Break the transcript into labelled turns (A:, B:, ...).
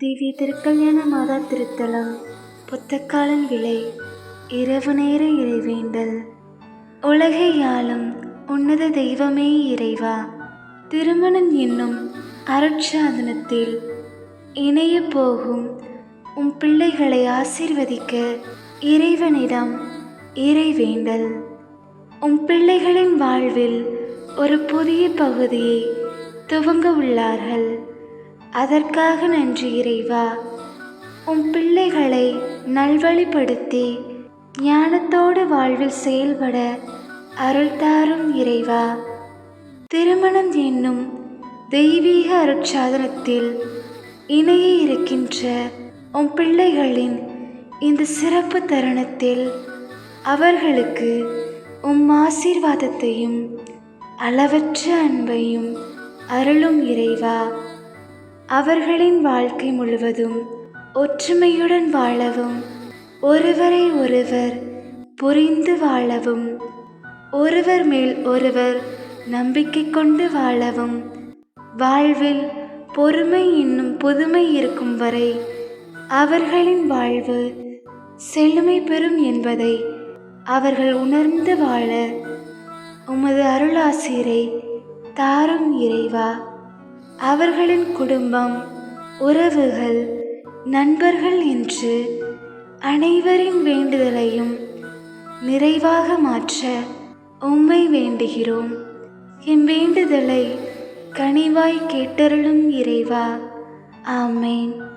A: திவ்ய திருக்கல்யாண மாதா திருத்தலம் புத்தக்காலன் விலை இரவு நேர இறைவேண்டல். உலகை ஆளும் உன்னத தெய்வமே இறைவா, திருமணம் என்னும் அருட்சாதனத்தில் இணைய போகும் உம் பிள்ளைகளை ஆசீர்வதிக்க இறைவனிடம் இறைவேண்டல். உம் பிள்ளைகளின் வாழ்வில் ஒரு புதிய பகுதியை துவங்க உள்ளார்கள். அதற்காக நன்றி இறைவா. உம் பிள்ளைகளை நல்வழிப்படுத்தி ஞானத்தோடு வாழ்வில் செயல்பட அருள் தாரும் இறைவா. திருமணம் என்னும் தெய்வீக அருட்சாதனத்தில் இணைய இருக்கின்ற உம் பிள்ளைகளின் இந்த சிறப்பு தருணத்தில் அவர்களுக்கு உம் ஆசீர்வாதத்தையும் அளவற்ற அன்பையும் அருளும் இறைவா. அவர்களின் வாழ்க்கை முழுவதும் ஒற்றுமையுடன் வாழவும், ஒருவரை ஒருவர் புரிந்து வாழவும், ஒருவர் மேல் ஒருவர் நம்பிக்கை கொண்டு வாழவும், வாழ்வில் பொறுமை என்னும் புதுமை இருக்கும் வரை அவர்களின் வாழ்வு செழுமை பெறும் என்பதை அவர்கள் உணர்ந்து வாழ உமது அருளாசிரை தாரும் இறைவா. அவர்களின் குடும்பம், உறவுகள், நண்பர்கள் என்று அனைவரின் வேண்டுதலையும் நிறைவாக மாற்ற உம்மை வேண்டுகிறோம். என் வேண்டுதலை கனிவாய் கேட்டருளும் இறைவா. ஆமேன்.